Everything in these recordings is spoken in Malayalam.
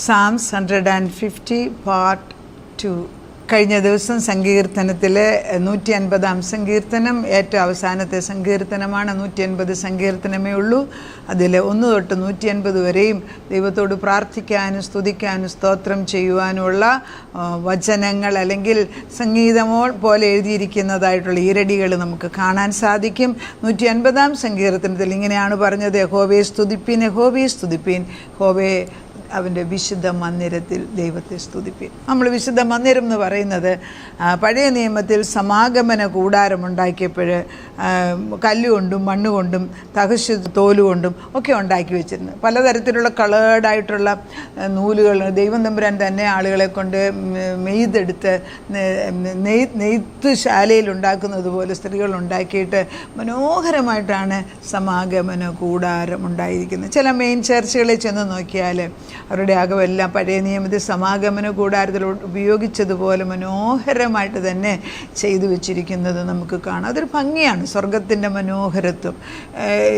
സാംസ് 150 പാർട്ട് 2. കഴിഞ്ഞ ദിവസം സങ്കീർത്തനത്തിലെ 150-ാം സങ്കീർത്തനം ഏറ്റവും അവസാനത്തെ സങ്കീർത്തനമാണ്. 150 സങ്കീർത്തനമേ ഉള്ളൂ. അതിൽ 1 തൊട്ട് 150 വരെയും ദൈവത്തോട് പ്രാർത്ഥിക്കാനും സ്തുതിക്കാനും സ്തോത്രം ചെയ്യുവാനുമുള്ള വചനങ്ങൾ അല്ലെങ്കിൽ സംഗീതമോ പോലെ എഴുതിയിരിക്കുന്നതായിട്ടുള്ള ഈരടികൾ നമുക്ക് കാണാൻ സാധിക്കും. 150-ാം സങ്കീർത്തനത്തിൽ ഇങ്ങനെയാണ് പറഞ്ഞത്: യഹോവയെ സ്തുതിപ്പിൻ, യഹോവയെ സ്തുതിപ്പിൻ, യഹോവയെ അവൻ്റെ വിശുദ്ധ മന്ദിരത്തിൽ ദൈവത്തെ സ്തുതിപ്പിൻ. നമ്മൾ വിശുദ്ധ മന്ദിരം എന്ന് പറയുന്നത് പഴയ നിയമത്തിൽ സമാഗമന കൂടാരമുണ്ടാക്കിയപ്പോൾ കല്ലുകൊണ്ടും മണ്ണുകൊണ്ടും തഹശ് തോലുകൊണ്ടും ഒക്കെ ഉണ്ടാക്കി വെച്ചിരുന്നു. പലതരത്തിലുള്ള കളേർഡായിട്ടുള്ള നൂലുകൾ ദൈവം തമ്പുരാൻ തന്നെ ആളുകളെ കൊണ്ട് നെയ്തെടുത്ത് നെയ്ത്ത് ശാലയിൽ ഉണ്ടാക്കുന്നത് പോലെ സ്ത്രീകൾ ഉണ്ടാക്കിയിട്ട് മനോഹരമായിട്ടാണ് സമാഗമന കൂടാരം ഉണ്ടായിരിക്കുന്നത്. ചില മെയിൻ ചർച്ചുകളിൽ ചെന്ന് നോക്കിയാൽ അവരുടെ അകമെല്ലാം പഴയ നിയമത്തിൽ സമാഗമന കൂടാരത്തിൽ ഉപയോഗിച്ചതുപോലെ മനോഹരമായിട്ട് തന്നെ ചെയ്തു വെച്ചിരിക്കുന്നത് നമുക്ക് കാണാം. അതൊരു ഭംഗിയാണ്, സ്വർഗത്തിൻ്റെ മനോഹരത്വം,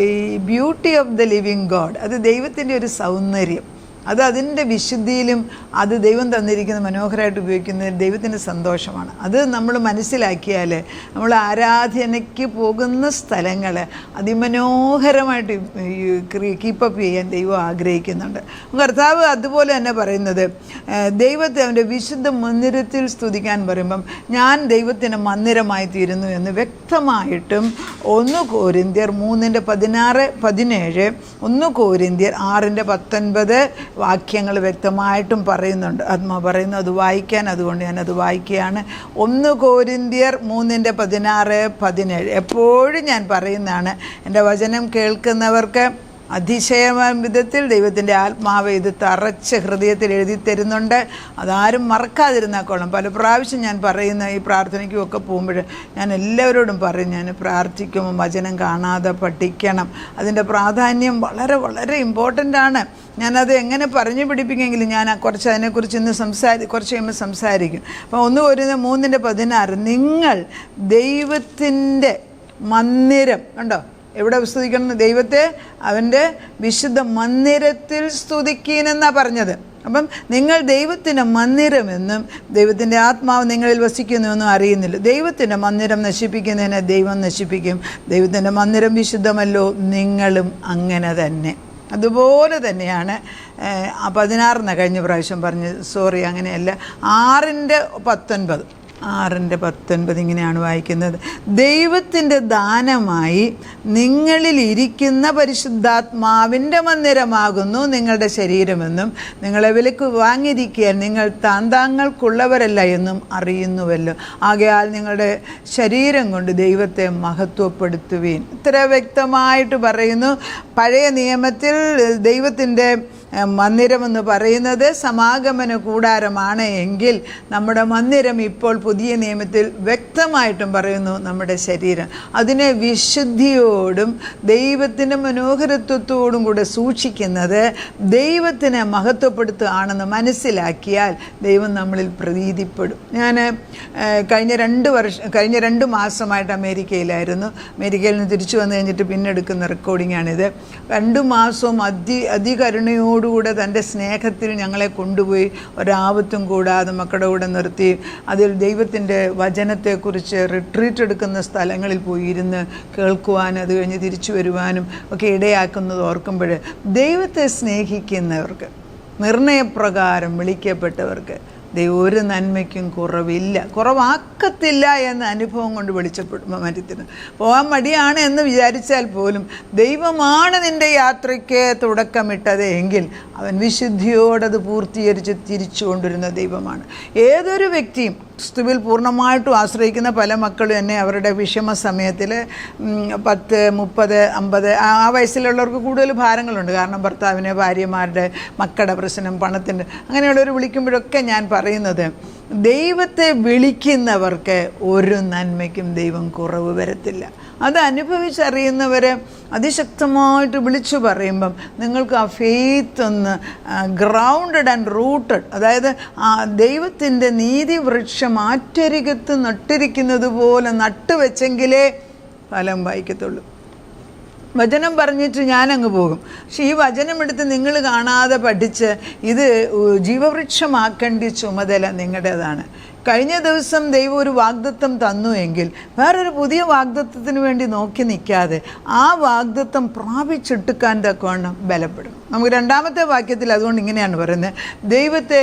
ഈ beauty of the living God. അത് ദൈവത്തിൻ്റെ ഒരു സൗന്ദര്യം, അത് അതിൻ്റെ വിശുദ്ധിയിലും അത് ദൈവം തന്നിരിക്കുന്ന മനോഹരമായിട്ട് ഉപയോഗിക്കുന്ന ദൈവത്തിൻ്റെ സന്തോഷമാണ്. അത് നമ്മൾ മനസ്സിലാക്കിയാൽ നമ്മൾ ആരാധനയ്ക്ക് പോകുന്ന സ്ഥലങ്ങൾ അതിമനോഹരമായിട്ട് കീപ്പപ്പ് ചെയ്യാൻ ദൈവം ആഗ്രഹിക്കുന്നുണ്ട്. കർത്താവ് അതുപോലെ തന്നെ പറയുന്നത്, ദൈവത്തെ അവൻ്റെ വിശുദ്ധ മന്ദിരത്തിൽ സ്തുതിക്കാൻ പറയുമ്പം ഞാൻ ദൈവത്തിന് മന്ദിരമായി തീരുന്നു എന്ന് വ്യക്തമായിട്ടും 1 കൊരിന്ത്യർ 3:16-17, 1 കൊരിന്ത്യർ 6:19 വാക്യങ്ങൾ വ്യക്തമായിട്ടും പറയുന്നുണ്ട്. ആത്മാ പറയുന്നു അത് വായിക്കാൻ, അതുകൊണ്ട് ഞാനത് വായിക്കുകയാണ്. 1 കൊരിന്ത്യർ 3:16-17 എപ്പോഴും ഞാൻ പറയുന്നതാണ്. എൻ്റെ വചനം കേൾക്കുന്നവർക്ക് അതിശയമായ വിധത്തിൽ ദൈവത്തിൻ്റെ ആത്മാവ് ഇത് തറച്ച് ഹൃദയത്തിൽ എഴുതി തരുന്നുണ്ട്. അതാരും മറക്കാതിരുന്നാൽ കൊള്ളാം. പല പ്രാവശ്യം ഞാൻ പറയുന്ന ഈ പ്രാർത്ഥനയ്ക്കും ഒക്കെ പോകുമ്പോൾ ഞാൻ എല്ലാവരോടും പറയും, ഞാൻ പ്രാർത്ഥിക്കുമ്പോൾ വചനം കാണാതെ പഠിക്കണം. അതിൻ്റെ പ്രാധാന്യം വളരെ വളരെ ഇമ്പോർട്ടൻ്റ് ആണ്. ഞാനത് എങ്ങനെ പറഞ്ഞു പിടിപ്പിക്കുമെങ്കിലും ഞാൻ കുറച്ച് അതിനെക്കുറിച്ച് ഇന്ന് കുറച്ച് കഴിയുമ്പോൾ സംസാരിക്കും. അപ്പോൾ 1 കൊരിന്ത്യർ 3:16 നിങ്ങൾ ദൈവത്തിൻ്റെ മന്ദിരം കണ്ടോ, എവിടെ സ്തുതിക്കണം? ദൈവത്തെ അവൻ്റെ വിശുദ്ധ മന്ദിരത്തിൽ സ്തുതിക്കീനെന്നാണ് പറഞ്ഞത്. അപ്പം നിങ്ങൾ ദൈവത്തിൻ്റെ മന്ദിരമെന്നും ദൈവത്തിൻ്റെ ആത്മാവ് നിങ്ങളിൽ വസിക്കുന്നുവെന്നും അറിയുന്നില്ല. ദൈവത്തിൻ്റെ മന്ദിരം നശിപ്പിക്കുന്നതിനെ ദൈവം നശിപ്പിക്കും. ദൈവത്തിൻ്റെ മന്ദിരം വിശുദ്ധമല്ലോ, നിങ്ങളും അങ്ങനെ തന്നെ. അതുപോലെ തന്നെയാണ് 16 കഴിഞ്ഞ പ്രാവശ്യം പറഞ്ഞത്, സോറി അങ്ങനെയല്ല, 6:19 ഇങ്ങനെയാണ് വായിക്കുന്നത്: ദൈവത്തിൻ്റെ ദാനമായി നിങ്ങളിൽ ഇരിക്കുന്ന പരിശുദ്ധാത്മാവിൻ്റെ മന്ദിരമാകുന്നു നിങ്ങളുടെ ശരീരമെന്നും നിങ്ങളെ വിലക്ക് വാങ്ങിയിരിക്കാൻ നിങ്ങൾ താങ്കൾക്കുള്ളവരല്ല എന്നും അറിയുന്നുവല്ലോ. ആകയാൽ നിങ്ങളുടെ ശരീരം കൊണ്ട് ദൈവത്തെ മഹത്വപ്പെടുത്തുവീൻ. ഇത്ര വ്യക്തമായിട്ട് പറയുന്നു. പഴയ നിയമത്തിൽ ദൈവത്തിൻ്റെ മന്ദിരമെന്ന് പറയുന്നത് സമാഗമന കൂടാരമാണ് എങ്കിൽ നമ്മുടെ മന്ദിരം ഇപ്പോൾ പുതിയ നിയമത്തിൽ വ്യക്തമായിട്ടും പറയുന്നു നമ്മുടെ ശരീരം. അതിനെ വിശുദ്ധിയോടും ദൈവത്തിൻ്റെ മനോഹരത്വത്തോടും കൂടെ സൂക്ഷിക്കുന്നത് ദൈവത്തിനെ മഹത്വപ്പെടുത്തുകയാണെന്ന് മനസ്സിലാക്കിയാൽ ദൈവം നമ്മളിൽ പ്രീതിപ്പെടും. ഞാൻ കഴിഞ്ഞ 2 മാസമായിട്ട് അമേരിക്കയിലായിരുന്നു. അമേരിക്കയിൽ നിന്ന് തിരിച്ചു വന്നു കഴിഞ്ഞിട്ട് പിന്നെ എടുക്കുന്ന റെക്കോർഡിങ്ങാണിത്. 2 മാസവും അതികരുണയോടുകൂടെ തൻ്റെ സ്നേഹത്തിൽ ഞങ്ങളെ കൊണ്ടുപോയി ഒരാപത്തും കൂടാതെ മക്കളുടെ കൂടെ നിർത്തി അതിൽ ദൈവത്തിൻ്റെ വചനത്തെക്കുറിച്ച് റിട്രീറ്റ് എടുക്കുന്ന സ്ഥലങ്ങളിൽ പോയി ഇരുന്ന് കേൾക്കുവാനും അത് കഴിഞ്ഞ് തിരിച്ചു വരുവാനും ഒക്കെ ഇടയാക്കുന്നത് ഓർക്കുമ്പോൾ ദൈവത്തെ സ്നേഹിക്കുന്നവർക്ക്, നിർണയപ്രകാരം വിളിക്കപ്പെട്ടവർക്ക് ദൈവം ഒരു നന്മയ്ക്കും കുറവാക്കത്തില്ല എന്ന അനുഭവം കൊണ്ട് മരിത്തിന് പോകാൻ മടിയാണ് എന്ന് വിചാരിച്ചാൽ പോലും ദൈവമാണ് നിൻ്റെ യാത്രയ്ക്ക് തുടക്കമിട്ടത് എങ്കിൽ അവൻ വിശുദ്ധിയോടത് പൂർത്തീകരിച്ച് തിരിച്ചു കൊണ്ടുവരുന്ന ദൈവമാണ്. ഏതൊരു വ്യക്തിയും ക്രിസ്തുവിൽ പൂർണ്ണമായിട്ടും ആശ്രയിക്കുന്ന പല മക്കളും തന്നെ അവരുടെ വിഷമ സമയത്തിൽ 10, 30, 50 ആ വയസ്സിലുള്ളവർക്ക് കൂടുതൽ ഭാരങ്ങളുണ്ട്. കാരണം ഭർത്താവിനെ, ഭാര്യമാരുടെ, മക്കളുടെ പ്രശ്നം, പണത്തിൻ്റെ, അങ്ങനെയുള്ളവർ വിളിക്കുമ്പോഴൊക്കെ ഞാൻ പറയുന്നത്, ദൈവത്തെ വിളിക്കുന്നവർക്ക് ഒരു നന്മയ്ക്കും ദൈവം കുറവ് വരത്തില്ല. അത് അനുഭവിച്ചറിയുന്നവർ അതിശക്തമായിട്ട് വിളിച്ചു പറയുമ്പം നിങ്ങൾക്ക് ആ ഫെയ്ത്ത് ഒന്ന് ഗ്രൗണ്ടഡ് ആൻഡ് റൂട്ടഡ്, അതായത് ദൈവത്തിൻ്റെ നീതിവൃക്ഷം ആറ്റരികത്ത് നട്ടിരിക്കുന്നത് പോലെ നട്ടുവെച്ചെങ്കിലേ ഫലം വായിക്കത്തുള്ളൂ. വചനം പറഞ്ഞിട്ട് ഞാനങ്ങ് പോകും. പക്ഷെ ഈ വചനമെടുത്ത് നിങ്ങൾ കാണാതെ പഠിച്ച് ഇത് ജീവവൃക്ഷമാക്കേണ്ട ചുമതല നിങ്ങളുടേതാണ്. കഴിഞ്ഞ ദിവസം ദൈവം ഒരു വാഗ്ദത്തം തന്നു എങ്കിൽ വേറൊരു പുതിയ വാഗ്ദത്തത്തിന് വേണ്ടി നോക്കി നിൽക്കാതെ ആ വാഗ്ദത്തം പ്രാപിച്ചെടുക്കാൻ തക്കവണ്ണം ബലപ്പെടും. നമുക്ക് രണ്ടാമത്തെ വാക്യത്തിൽ അതുകൊണ്ട് ഇങ്ങനെയാണ് പറയുന്നത്, ദൈവത്തെ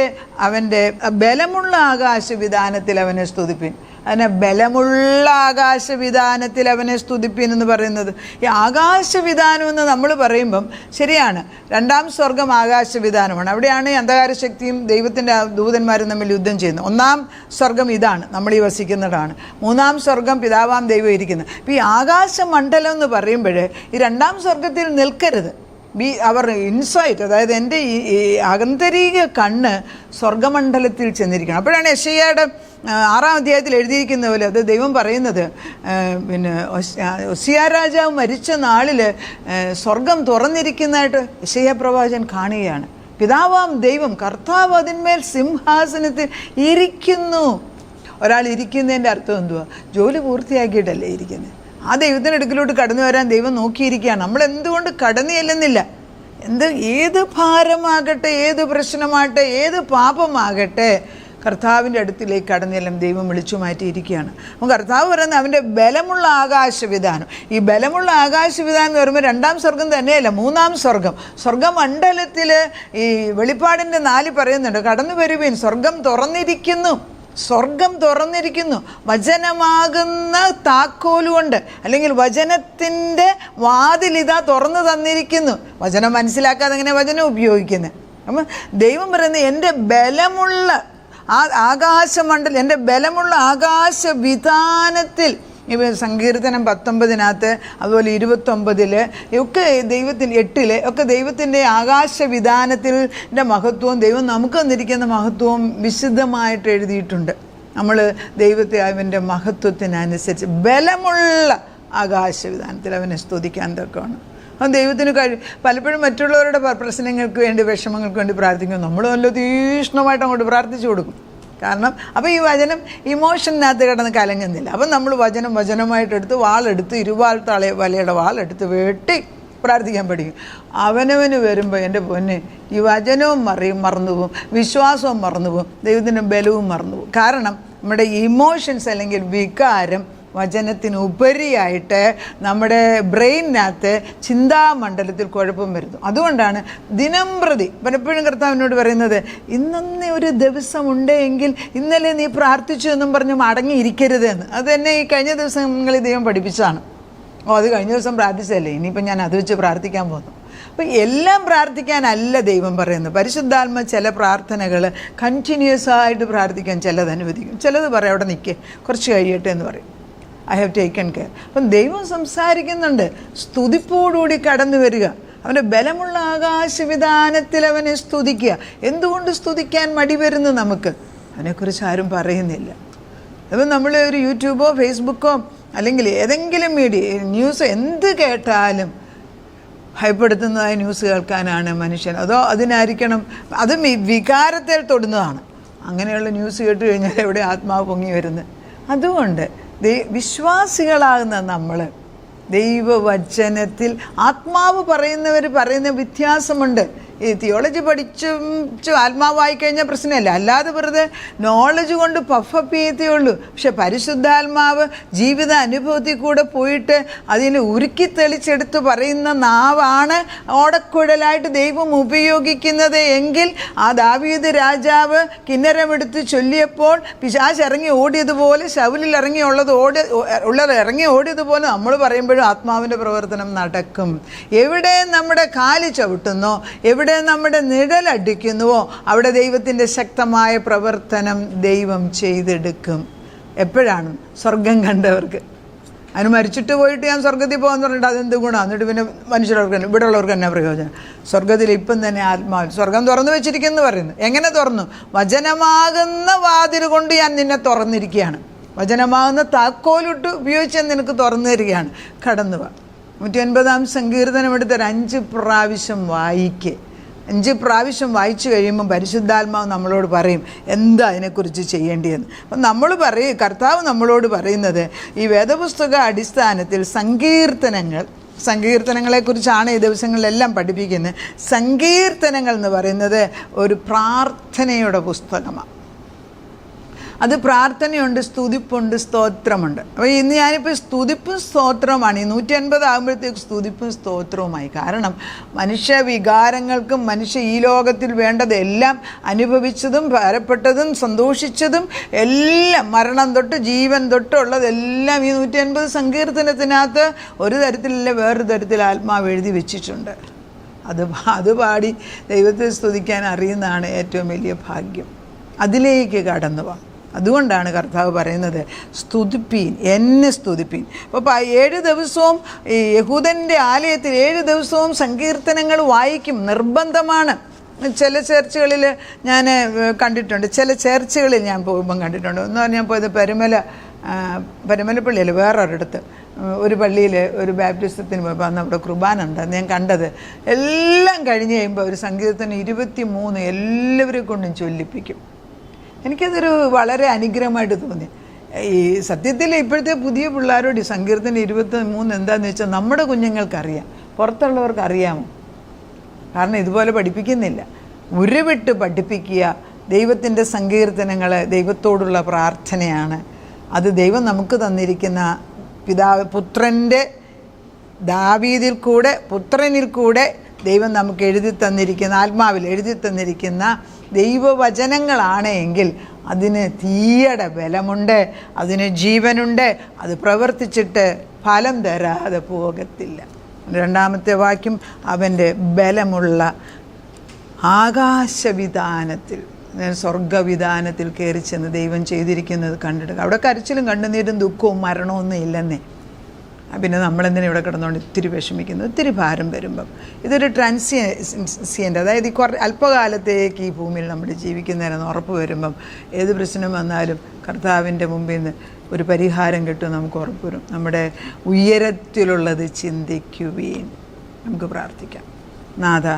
അവൻ്റെ ബലമുള്ള ആകാശവിധാനത്തിൽ അവനെ സ്തുതിപ്പിൻ. അതിനെ ബലമുള്ള ആകാശവിധാനത്തിൽ അവനെ സ്തുതിപ്പിൻ എന്ന് പറയുന്നത്, ഈ ആകാശവിധാനം എന്ന് നമ്മൾ പറയുമ്പം ശരിയാണ്, രണ്ടാം സ്വർഗം ആകാശവിധാനമാണ്. അവിടെയാണ് അന്ധകാര ശക്തിയും ദൈവത്തിൻ്റെ ദൂതന്മാരും തമ്മിൽ യുദ്ധം ചെയ്യുന്നത്. ഒന്നാം സ്വർഗം ഇതാണ്, നമ്മൾ ഈ വസിക്കുന്നിടമാണ്. മൂന്നാം സ്വർഗം പിതാവാം ദൈവം ഇരിക്കുന്നത്. അപ്പോൾ ഈ ആകാശമണ്ഡലം എന്ന് പറയുമ്പോൾ ഈ രണ്ടാം സ്വർഗത്തിൽ നിൽക്കരുത്. അവർ ഇൻസൈറ്റ്, അതായത് എൻ്റെ ഈ ആന്തരിക കണ്ണ് സ്വർഗമണ്ഡലത്തിൽ ചെന്നിരിക്കണം. അപ്പോഴാണ് യെശയ്യായുടെ 6-ാം അധ്യായത്തിൽ എഴുതിയിരിക്കുന്ന പോലെ അത് ദൈവം പറയുന്നത്, പിന്നെ ഒസിയാ രാജാവ് മരിച്ച നാളിൽ സ്വർഗം തുറന്നിരിക്കുന്നതായിട്ട് യെശയ്യാ പ്രവാചകൻ കാണുകയാണ്. പിതാവാം ദൈവം കർത്താവ് അതിന്മേൽ സിംഹാസനത്തിൽ ഇരിക്കുന്നു. ഒരാൾ ഇരിക്കുന്നതിൻ്റെ അർത്ഥം എന്തുവാ? ജോലി പൂർത്തിയാക്കിയിട്ടല്ലേ ഇരിക്കുന്നത്. ആ ദൈവത്തിൻ്റെ അടുക്കിലോട്ട് കടന്നു വരാൻ ദൈവം നോക്കിയിരിക്കുകയാണ്. നമ്മൾ എന്തുകൊണ്ട് കടന്നു ചെല്ലുന്നില്ല? ഏത് ഭാരമാകട്ടെ, ഏത് പ്രശ്നമാകട്ടെ, ഏത് പാപമാകട്ടെ, കർത്താവിൻ്റെ അടുത്തിലേക്ക് കടന്നെല്ലാം ദൈവം വിളിച്ചു മാറ്റിയിരിക്കുകയാണ്. അപ്പം കർത്താവ് പറയുന്നത് അവൻ്റെ ബലമുള്ള ആകാശവിധാനം. ഈ ബലമുള്ള ആകാശവിധാനം എന്ന് പറയുമ്പോൾ രണ്ടാം സ്വർഗം തന്നെയല്ല, മൂന്നാം സ്വർഗം. സ്വർഗമണ്ഡലത്തിൽ ഈ വെളിപ്പാടിൻ്റെ 4 പറയുന്നുണ്ട്, കടന്നു വരുവീൻ, സ്വർഗം തുറന്നിരിക്കുന്നു. സ്വർഗം തുറന്നിരിക്കുന്നു. വചനമാകുന്ന താക്കോലുകൊണ്ട്, അല്ലെങ്കിൽ വചനത്തിൻ്റെ വാതിലിതാ തുറന്നു തന്നിരിക്കുന്നു. വചനം മനസ്സിലാക്കാതെ എങ്ങനെ വചനം ഉപയോഗിക്കുന്നത്? അപ്പം ദൈവം പറയുന്നത് എൻ്റെ ബലമുള്ള ആകാശമണ്ഡലം, എൻ്റെ ബലമുള്ള ആകാശവിധാനത്തിൽ. ഇപ്പം സങ്കീർത്തനം 19 അതുപോലെ 29 ഒക്കെ ദൈവത്തിൻ്റെ 8 ഒക്കെ ദൈവത്തിൻ്റെ ആകാശവിധാനത്തിൻ്റെ മഹത്വവും ദൈവം നമുക്ക് തന്നിരിക്കുന്ന മഹത്വവും വിശുദ്ധമായിട്ട് എഴുതിയിട്ടുണ്ട്. നമ്മൾ ദൈവത്തെ അവൻ്റെ മഹത്വത്തിനനുസരിച്ച് ബലമുള്ള ആകാശവിധാനത്തിൽ അവനെ സ്തുതിക്കാൻ തക്കമാണ്. അവൻ ദൈവത്തിന് പലപ്പോഴും മറ്റുള്ളവരുടെ പ്രശ്നങ്ങൾക്ക് വേണ്ടി, വിഷമങ്ങൾക്ക് വേണ്ടി പ്രാർത്ഥിക്കും. നമ്മൾ നല്ല തീക്ഷ്ണമായിട്ട് അങ്ങോട്ട് പ്രാർത്ഥിച്ചു കൊടുക്കും. കാരണം അപ്പോൾ ഈ വചനം ഇമോഷനകത്ത് കിടന്ന് കലങ്ങുന്നില്ല. അപ്പം നമ്മൾ വചനമായിട്ടെടുത്ത് വാളെടുത്ത്, ഇരുവാൾ വലയുടെ വാളെടുത്ത് വെട്ടി പ്രാർത്ഥിക്കാൻ പഠിക്കും. അവനവന് വരുമ്പോൾ എൻ്റെ പൊന്നെ ഈ വചനവും മറന്നുപോകും, വിശ്വാസവും മറന്നുപോകും, ദൈവത്തിൻ്റെ ബലവും മറന്നുപോകും. കാരണം നമ്മുടെ ഇമോഷൻസ് അല്ലെങ്കിൽ വികാരം വചനത്തിനുപരിയായിട്ട് നമ്മുടെ ബ്രെയിനകത്ത് ചിന്താമണ്ഡലത്തിൽ കുഴപ്പം വരുന്നു. അതുകൊണ്ടാണ് ദിനം പ്രതി പലപ്പോഴും കർത്താവിനോട് പറയുന്നത്, ഇന്നൊന്നേ ഒരു ദിവസം ഉണ്ടെങ്കിൽ ഇന്നലെ നീ പ്രാർത്ഥിച്ചു എന്നും പറഞ്ഞ് മടങ്ങിയിരിക്കരുത് എന്ന്. അത് തന്നെ ഈ കഴിഞ്ഞ ദിവസങ്ങളിൽ ദൈവം പഠിപ്പിച്ചതാണ്. അത് കഴിഞ്ഞ ദിവസം പ്രാർത്ഥിച്ചതല്ലേ, ഇനിയിപ്പം ഞാൻ അത് വെച്ച് പ്രാർത്ഥിക്കാൻ പോകുന്നു. അപ്പം എല്ലാം പ്രാർത്ഥിക്കാനല്ല ദൈവം പറയുന്നത്. പരിശുദ്ധാത്മ ചില പ്രാർത്ഥനകൾ കണ്ടിന്യൂസ് ആയിട്ട് പ്രാർത്ഥിക്കാൻ ചിലത് അനുവദിക്കും. ചിലത് പറയാം അവിടെ നിൽക്കേ, കുറച്ച് കഴിയട്ടെ എന്ന് പറയും. I have taken care. അപ്പം ദൈവം സംസാരിക്കുന്നുണ്ട്. സ്തുതിപ്പോടുകൂടി കടന്നു വരിക, അവൻ്റെ ബലമുള്ള ആകാശവിധാനത്തിൽ അവനെ സ്തുതിക്കുക. എന്തുകൊണ്ട് സ്തുതിക്കാൻ മടി വരുന്നു നമുക്ക്? അതിനെക്കുറിച്ച് ആരും പറയുന്നില്ല. അപ്പം നമ്മൾ ഒരു യൂട്യൂബോ ഫേസ്ബുക്കോ അല്ലെങ്കിൽ ഏതെങ്കിലും മീഡിയ ന്യൂസ് എന്ത് കേട്ടാലും ഭയപ്പെടുത്തുന്നതായ ന്യൂസ് കേൾക്കാനാണ് മനുഷ്യൻ. അതോ അതിനായിരിക്കണം, അതും ഈ വികാരത്തിൽ തൊടുന്നതാണ്. അങ്ങനെയുള്ള ന്യൂസ് കേട്ട് കഴിഞ്ഞാൽ എവിടെ ആത്മാവ് പൊങ്ങി വരുന്നത്? അതുകൊണ്ട് വിശ്വാസികളാകുന്ന നമ്മൾ ദൈവവചനത്തിൽ ആത്മാവ് പറയുന്ന വ്യത്യാസമുണ്ട്. ഈ തിയോളജി പഠിച്ചു ആത്മാവായി കഴിഞ്ഞാൽ പ്രശ്നമില്ല, അല്ലാതെ വെറുതെ നോളജ് കൊണ്ട് പഫപ്പ് ചെയ്യത്തേ ഉള്ളൂ. പക്ഷെ പരിശുദ്ധാത്മാവ് ജീവിത അനുഭവത്തിൽ കൂടെ പോയിട്ട് അതിനെ ഉരുക്കി തെളിച്ചെടുത്ത് പറയുന്ന നാവാണ് ഓടക്കുഴലായിട്ട് ദൈവം ഉപയോഗിക്കുന്നത് എങ്കിൽ ആ ദാവീദ് രാജാവ് കിന്നരമെടുത്ത് ചൊല്ലിയപ്പോൾ പിശാച് ഇറങ്ങി ഓടിയതുപോലെ, ശൗലിൽ ഇറങ്ങി ഓടിയതുപോലെ നമ്മൾ പറയുമ്പോഴും ആത്മാവിൻ്റെ പ്രവർത്തനം നടക്കും. എവിടെ നമ്മുടെ കാല് ചവിട്ടുന്നോ, എവിടെ നമ്മുടെ നിഴലടിക്കുന്നുവോ അവിടെ ദൈവത്തിൻ്റെ ശക്തമായ പ്രവർത്തനം ദൈവം ചെയ്തെടുക്കും. എപ്പോഴാണ്? സ്വർഗം കണ്ടവർക്ക്. അതിന് മരിച്ചിട്ട് പോയിട്ട് ഞാൻ സ്വർഗത്തിൽ പോകാന്ന് പറഞ്ഞിട്ട് അതെന്ത് ഗുണമാണ്? എന്നിട്ട് പിന്നെ മനുഷ്യർക്ക് ഇവിടെ ഉള്ളവർക്ക് തന്നെ പ്രയോജനം. സ്വർഗത്തിൽ ഇപ്പം തന്നെ ആത്മാവിൽ സ്വർഗം തുറന്നു വെച്ചിരിക്കുന്നു പറയുന്നു. എങ്ങനെ തുറന്നു? വചനമാകുന്ന വാതിൽ കൊണ്ട് ഞാൻ നിന്നെ തുറന്നിരിക്കുകയാണ്. വചനമാകുന്ന താക്കോലിട്ട് ഉപയോഗിച്ച് നിനക്ക് തുറന്നു തരികയാണ്. കടന്നു വാ. 150-ാം സങ്കീർത്തനം എടുത്തൊരു 5 പ്രാവശ്യം വായിക്കുക. 5 പ്രാവശ്യം വായിച്ചു കഴിയുമ്പോൾ പരിശുദ്ധാത്മാവ് നമ്മളോട് പറയും എന്താ അതിനെക്കുറിച്ച് ചെയ്യേണ്ടിയെന്ന്. അപ്പം നമ്മൾ കർത്താവ് നമ്മളോട് പറയുന്നത് ഈ വേദപുസ്തക അടിസ്ഥാനത്തിൽ സങ്കീർത്തനങ്ങൾ സങ്കീർത്തനങ്ങളെക്കുറിച്ചാണ് ഈ ദിവസങ്ങളിലെല്ലാം പഠിപ്പിക്കുന്നത്. സങ്കീർത്തനങ്ങൾ എന്ന് പറയുന്നത് ഒരു പ്രാർത്ഥനയുടെ പുസ്തകമാണ്. അത് പ്രാർത്ഥനയുണ്ട്, സ്തുതിപ്പുണ്ട്, സ്തോത്രമുണ്ട്. അപ്പോൾ ഇന്ന് ഞാനിപ്പോൾ സ്തുതിപ്പും സ്തോത്രവുമാണ്. ഈ 150 ആകുമ്പോഴത്തേക്ക് സ്തുതിപ്പും സ്തോത്രവുമായി. കാരണം മനുഷ്യ വികാരങ്ങൾക്കും മനുഷ്യ ഈ ലോകത്തിൽ വേണ്ടതെല്ലാം അനുഭവിച്ചതും ഭാരപ്പെട്ടതും സന്തോഷിച്ചതും എല്ലാം മരണം തൊട്ട് ജീവൻ തൊട്ടുള്ളതെല്ലാം ഈ 150 സങ്കീർത്തനത്തിനകത്ത് ഒരു തരത്തിലല്ല വേറൊരു തരത്തിൽ ആത്മാവ് എഴുതി വെച്ചിട്ടുണ്ട്. അത് പാടി ദൈവത്തെ സ്തുതിക്കാൻ അറിയുന്നതാണ് ഏറ്റവും വലിയ ഭാഗ്യം. അതിലേക്ക് കടന്നു പോകാം. അതുകൊണ്ടാണ് കർത്താവ് പറയുന്നത്, സ്തുതിപ്പീൻ, എന്നെ സ്തുതിപ്പീൻ. അപ്പോൾ 7 ദിവസവും ഈ യഹൂദൻ്റെ ആലയത്തിൽ 7 ദിവസവും സങ്കീർത്തനങ്ങൾ വായിക്കും, നിർബന്ധമാണ്. ചില ചർച്ചുകളിൽ ഞാൻ കണ്ടിട്ടുണ്ട്, ചില ചർച്ചുകളിൽ ഞാൻ പോകുമ്പം കണ്ടിട്ടുണ്ട്. എന്ന് പറഞ്ഞാൽ പോയത് പരുമലപ്പള്ളിയല്ല, വേറൊരിടത്ത് ഒരു പള്ളിയിൽ ഒരു ബാപ്റ്റിസത്തിന് പോയപ്പോൾ അന്ന് അവിടെ കുർബാന ഉണ്ടായിരുന്നു. ഞാൻ കണ്ടത് എല്ലാം കഴിഞ്ഞ് കഴിയുമ്പോൾ ഒരു സങ്കീർത്തനം 23 എല്ലാവരെ കൊണ്ടും ചൊല്ലിപ്പിക്കും. എനിക്കതൊരു വളരെ അനുഗ്രഹമായിട്ട് തോന്നി. ഈ സത്യത്തിൽ ഇപ്പോഴത്തെ പുതിയ പിള്ളേരോട് ഈ സങ്കീർത്തനം 23 എന്താണെന്ന് വെച്ചാൽ നമ്മുടെ കുഞ്ഞുങ്ങൾക്കറിയാം, പുറത്തുള്ളവർക്ക് അറിയാമോ? കാരണം ഇതുപോലെ പഠിപ്പിക്കുന്നില്ല. ഉരുവിട്ട് പഠിപ്പിക്കുക. ദൈവത്തിൻ്റെ സങ്കീർത്തനങ്ങൾ ദൈവത്തോടുള്ള പ്രാർത്ഥനയാണ്. അത് ദൈവം നമുക്ക് തന്നിരിക്കുന്ന പുത്രൻ്റെ ദാവീദിൽ കൂടെ, പുത്രനിൽ കൂടെ ദൈവം നമുക്ക് എഴുതി തന്നിരിക്കുന്ന, ആത്മാവിൽ എഴുതി തന്നിരിക്കുന്ന ദൈവവചനങ്ങളാണ് എങ്കിൽ അതിന് തീയുടെ ബലമുണ്ട്, അതിന് ജീവനുണ്ട്. അത് പ്രവർത്തിച്ചിട്ട് ഫലം തരാതെ പോകത്തില്ല. 2-ാമത്തെ വാക്യം, അവൻ്റെ ബലമുള്ള ആകാശവിധാനത്തിൽ, സ്വർഗവിധാനത്തിൽ കയറി ചെന്ന് ദൈവം ചെയ്തിരിക്കുന്നത് കണ്ടിട്ട് അവിടെ കരച്ചിലും കണ്ണുനീരും ദുഃഖവും മരണമൊന്നും ഇല്ലെന്നേ. പിന്നെ നമ്മളെന്തിനാ ഇവിടെ കിടന്നുകൊണ്ട് ഇത്തിരി വിഷമിക്കുന്നു, ഇത്തിരി ഭാരം വരുമ്പം. ഇതൊരു ട്രാൻസിയൻ്റ്, അതായത് ഈ അല്പകാലത്തേക്ക് ഈ ഭൂമിയിൽ നമ്മൾ ജീവിക്കുന്നതിനെന്ന് ഉറപ്പ് വരുമ്പം ഏത് പ്രശ്നം വന്നാലും കർത്താവിൻ്റെ മുമ്പിൽ നിന്ന് ഒരു പരിഹാരം കിട്ടും, നമുക്ക് ഉറപ്പ് വരും. നമ്മുടെ ഉയരത്തിലുള്ളത് ചിന്തിക്കുവീൻ. നമുക്ക് പ്രാർത്ഥിക്കാം. നാഥ,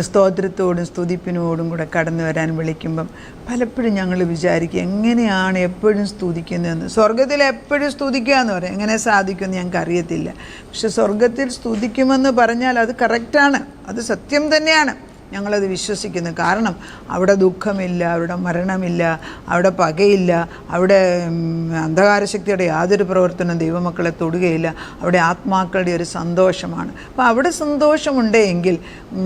സ്തോത്രത്തോടും സ്തുതിപ്പിനോടും കൂടെ കടന്നു വരാൻ വിളിക്കുമ്പം പലപ്പോഴും ഞങ്ങൾ വിചാരിക്കും എങ്ങനെയാണ് എപ്പോഴും സ്തുതിക്കുന്നതെന്ന്. സ്വർഗത്തിൽ എപ്പോഴും സ്തുതിക്കുക എന്ന് പറയും, എങ്ങനെ സാധിക്കുമെന്ന് ഞങ്ങൾക്ക് അറിയത്തില്ല. പക്ഷെ സ്വർഗത്തിൽ സ്തുതിക്കുമെന്ന് പറഞ്ഞാൽ അത് കറക്റ്റാണ്, അത് സത്യം തന്നെയാണ്. ഞങ്ങളത് വിശ്വസിക്കുന്നു. കാരണം അവിടെ ദുഃഖമില്ല, അവിടെ മരണമില്ല, അവിടെ പകയില്ല, അവിടെ അന്ധകാരശക്തിയുടെ യാതൊരു പ്രവർത്തനം ദൈവമക്കളെ തൊടുകയില്ല. അവിടെ ആത്മാക്കളുടെ ഒരു സന്തോഷമാണ്. അപ്പോൾ അവിടെ സന്തോഷമുണ്ടെങ്കിൽ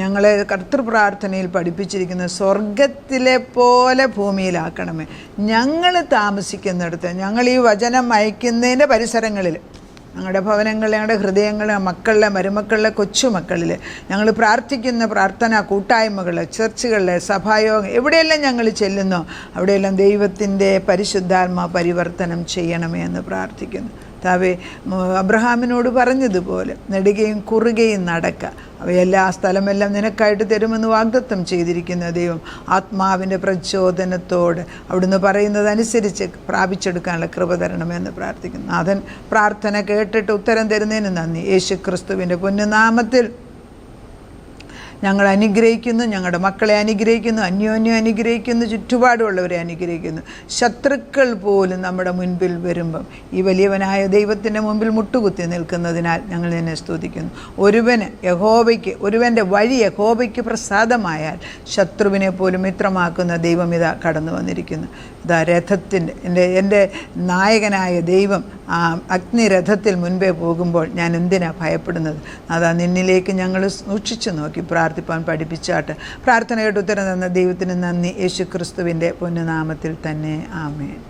ഞങ്ങളെ കർത്തൃപ്രാർത്ഥനയിൽ പഠിപ്പിച്ചിരിക്കുന്ന സ്വർഗത്തിലെ പോലെ ഭൂമിയിലാക്കണമേ. ഞങ്ങൾ താമസിക്കുന്നിടത്ത്, ഞങ്ങൾ ഈ വചനം അയക്കുന്നതിൻ്റെ പരിസരങ്ങളിൽ, ഞങ്ങളുടെ ഭവനങ്ങളിൽ, ഞങ്ങളുടെ ഹൃദയങ്ങളിൽ, മക്കളിലെ, മരുമക്കളിലെ, കൊച്ചുമക്കളിൽ, ഞങ്ങൾ പ്രാർത്ഥിക്കുന്ന പ്രാർത്ഥന കൂട്ടായ്മകൾ, ചർച്ചുകളിലെ, സഭായോഗം, എവിടെയെല്ലാം ഞങ്ങൾ ചെല്ലുന്നോ അവിടെയെല്ലാം ദൈവത്തിൻ്റെ പരിശുദ്ധാത്മാ പരിവർത്തനം ചെയ്യണമേ എന്ന് പ്രാർത്ഥിക്കുന്നു. താവേ, അബ്രഹാമിനോട് പറഞ്ഞതുപോലെ നെടുകയും കുറുകയും നടക്കുക, അവയെല്ലാം ആ സ്ഥലമെല്ലാം നിനക്കായിട്ട് തരുമെന്ന് വാഗ്ദത്തം ചെയ്തിരിക്കുന്ന ദൈവം ആത്മാവിൻ്റെ പ്രചോദനത്തോട് അവിടുന്ന് പറയുന്നതനുസരിച്ച് പ്രാപിച്ചെടുക്കാനുള്ള കൃപ തരണമെന്ന് പ്രാർത്ഥിക്കുന്നു. നാഥൻ പ്രാർത്ഥന കേട്ടിട്ട് ഉത്തരം തരുന്നതിന് നന്ദി. യേശു ക്രിസ്തുവിൻ്റെ പൊന്നുനാമത്തിൽ ഞങ്ങൾ അനുഗ്രഹിക്കുന്നു, ഞങ്ങളുടെ മക്കളെ അനുഗ്രഹിക്കുന്നു, അന്യോന്യം അനുഗ്രഹിക്കുന്നു, ചുറ്റുപാടുമുള്ളവരെ അനുഗ്രഹിക്കുന്നു. ശത്രുക്കൾ പോലും നമ്മുടെ മുൻപിൽ വരുമ്പം ഈ വലിയവനായ ദൈവത്തിൻ്റെ മുമ്പിൽ മുട്ടുകുത്തി നിൽക്കുന്നതിനാൽ ഞങ്ങൾ നിന്നെ സ്തുതിക്കുന്നു. ഒരുവൻ്റെ വഴി യഹോവയ്ക്ക് പ്രസാദമായാൽ ശത്രുവിനെ പോലും മിത്രമാക്കുന്ന ദൈവം ഇതാ കടന്നു വന്നിരിക്കുന്നു. ഇതാ രഥത്തിൻ്റെ എൻ്റെ നായകനായ ദൈവം ആ അഗ്നിരഥത്തിൽ മുൻപേ പോകുമ്പോൾ ഞാൻ എന്തിനാ ഭയപ്പെടുന്നത്? അതാ നിന്നിലേക്ക് ഞങ്ങൾ സൂക്ഷിച്ചു നോക്കി പ്രാർത്ഥിപ്പാൻ പഠിപ്പിച്ചാട്ട്. പ്രാർത്ഥനയുടെ ഉത്തരം തന്ന ദൈവത്തിന് നന്ദി. യേശു ക്രിസ്തുവിൻ്റെ പൊന്നുനാമത്തിൽ തന്നെ. ആമേൻ.